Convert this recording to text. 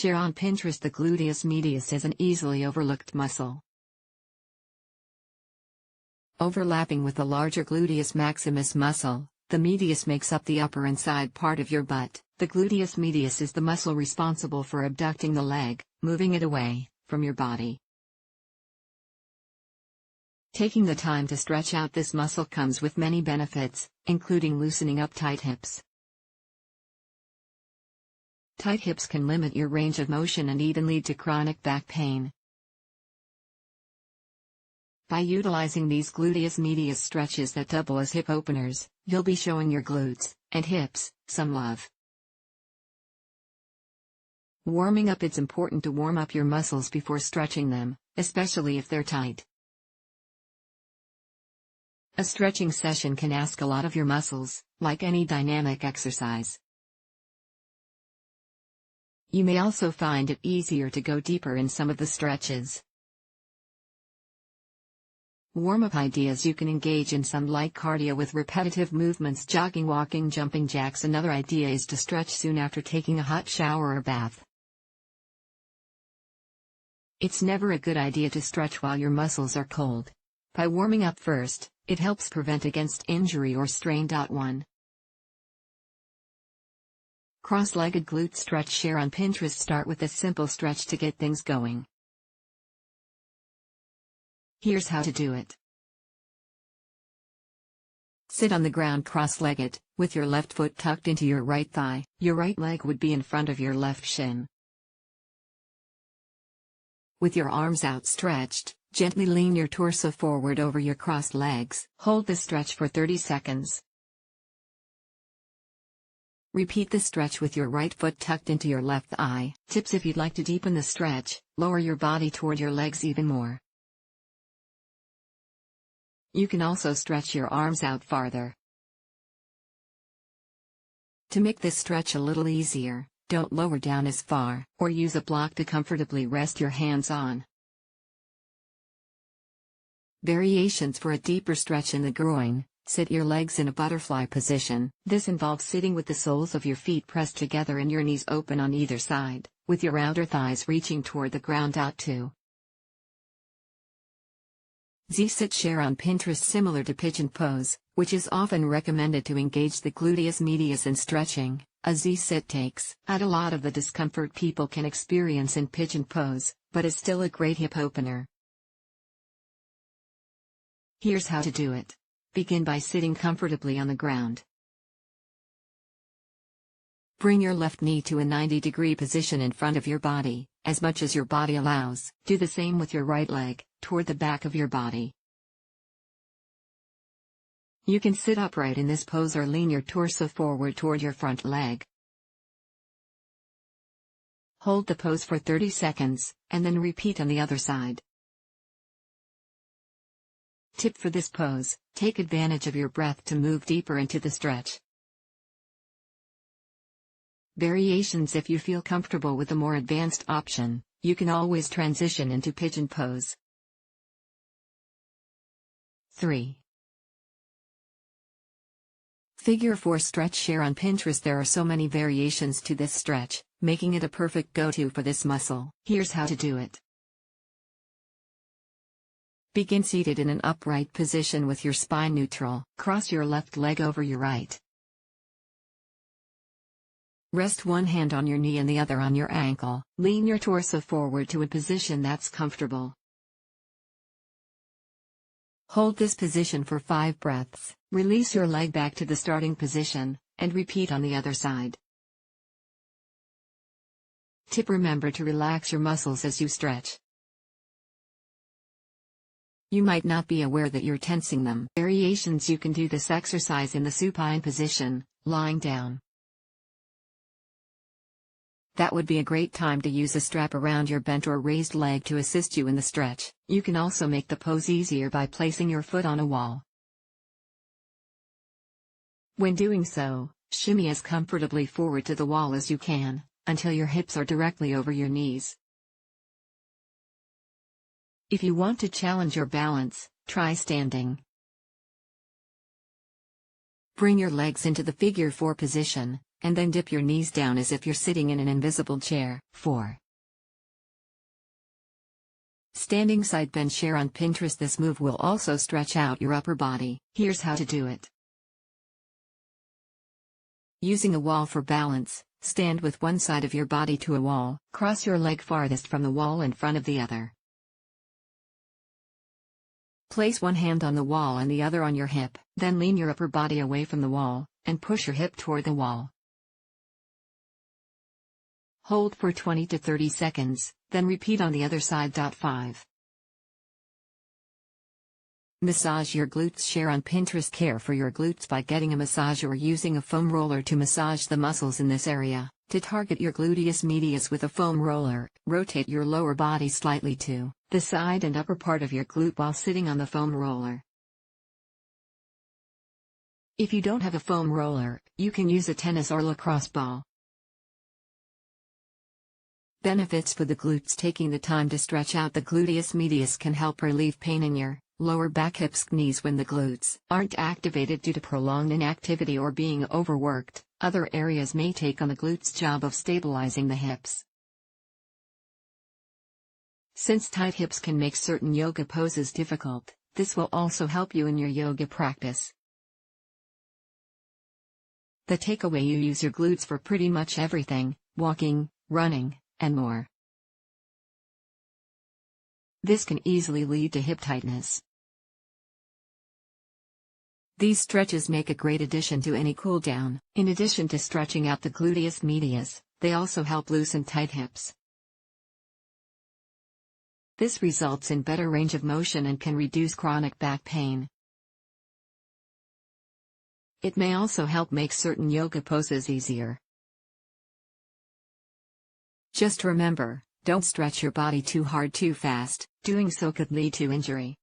Share on Pinterest. The gluteus medius is an easily overlooked muscle. Overlapping with the larger gluteus maximus muscle, the medius makes up the upper and side part of your butt. The gluteus medius is the muscle responsible for abducting the leg, moving it away from your body. Taking the time to stretch out this muscle comes with many benefits, including loosening up tight hips. Tight hips can limit your range of motion and even lead to chronic back pain. By utilizing these gluteus medius stretches that double as hip openers, you'll be showing your glutes and hips some love. Warming up. It's important to warm up your muscles before stretching them, especially if they're tight. A stretching session can ask a lot of your muscles, like any dynamic exercise. You may also find it easier to go deeper in some of the stretches. Warm-up ideas. You can engage in some light cardio with repetitive movements: jogging, walking, jumping jacks. Another idea is to stretch soon after taking a hot shower or bath. It's never a good idea to stretch while your muscles are cold. By warming up first, it helps prevent against injury or strain. 1. Cross-legged glute stretch. Share on Pinterest. Start with a simple stretch to get things going. Here's how to do it. Sit on the ground cross-legged, with your left foot tucked into your right thigh. Your right leg would be in front of your left shin. With your arms outstretched, gently lean your torso forward over your crossed legs. Hold the stretch for 30 seconds. Repeat the stretch with your right foot tucked into your left thigh. Tips: if you'd like to deepen the stretch, lower your body toward your legs even more. You can also stretch your arms out farther. To make this stretch a little easier, don't lower down as far, or use a block to comfortably rest your hands on. Variations for a deeper stretch in the groin. Sit your legs in a butterfly position. This involves sitting with the soles of your feet pressed together and your knees open on either side, with your outer thighs reaching toward the ground. 2. Z-sit. Share on Pinterest. Similar to pigeon pose, which is often recommended to engage the gluteus medius in stretching, a Z-sit takes out a lot of the discomfort people can experience in pigeon pose, but is still a great hip opener. Here's how to do it. Begin by sitting comfortably on the ground. Bring your left knee to a 90-degree position in front of your body, as much as your body allows. Do the same with your right leg, toward the back of your body. You can sit upright in this pose or lean your torso forward toward your front leg. Hold the pose for 30 seconds, and then repeat on the other side. Tip for this pose: take advantage of your breath to move deeper into the stretch. Variations. If you feel comfortable with the more advanced option, you can always transition into pigeon pose. 3. Figure 4 stretch. Share on Pinterest. There are so many variations to this stretch, making it a perfect go-to for this muscle. Here's how to do it. Begin seated in an upright position with your spine neutral. Cross your left leg over your right. Rest one hand on your knee and the other on your ankle. Lean your torso forward to a position that's comfortable. Hold this position for 5 breaths. Release your leg back to the starting position, and repeat on the other side. Tip: remember to relax your muscles as you stretch. You might not be aware that you're tensing them. Variations. You can do this exercise in the supine position, lying down. That would be a great time to use a strap around your bent or raised leg to assist you in the stretch. You can also make the pose easier by placing your foot on a wall. When doing so, shimmy as comfortably forward to the wall as you can, until your hips are directly over your knees. If you want to challenge your balance, try standing. Bring your legs into the figure 4 position, and then dip your knees down as if you're sitting in an invisible chair. 4. Standing side bend. Share on Pinterest. This move will also stretch out your upper body. Here's how to do it. Using a wall for balance, stand with one side of your body to a wall. Cross your leg farthest from the wall in front of the other. Place one hand on the wall and the other on your hip. Then lean your upper body away from the wall, and push your hip toward the wall. Hold for 20 to 30 seconds, then repeat on the other side. 5. Massage your glutes. Share on Pinterest. Care for your glutes by getting a massage or using a foam roller to massage the muscles in this area. To target your gluteus medius with a foam roller, rotate your lower body slightly to the side and upper part of your glute while sitting on the foam roller. If you don't have a foam roller, you can use a tennis or lacrosse ball. Benefits for the glutes. Taking the time to stretch out the gluteus medius can help relieve pain in your lower back, hips, knees when the glutes aren't activated due to prolonged inactivity or being overworked. Other areas may take on the glutes' job of stabilizing the hips. Since tight hips can make certain yoga poses difficult, this will also help you in your yoga practice. The takeaway: you use your glutes for pretty much everything: walking, running, and more. This can easily lead to hip tightness. These stretches make a great addition to any cool down. In addition to stretching out the gluteus medius, they also help loosen tight hips. This results in better range of motion and can reduce chronic back pain. It may also help make certain yoga poses easier. Just remember, don't stretch your body too hard too fast. Doing so could lead to injury.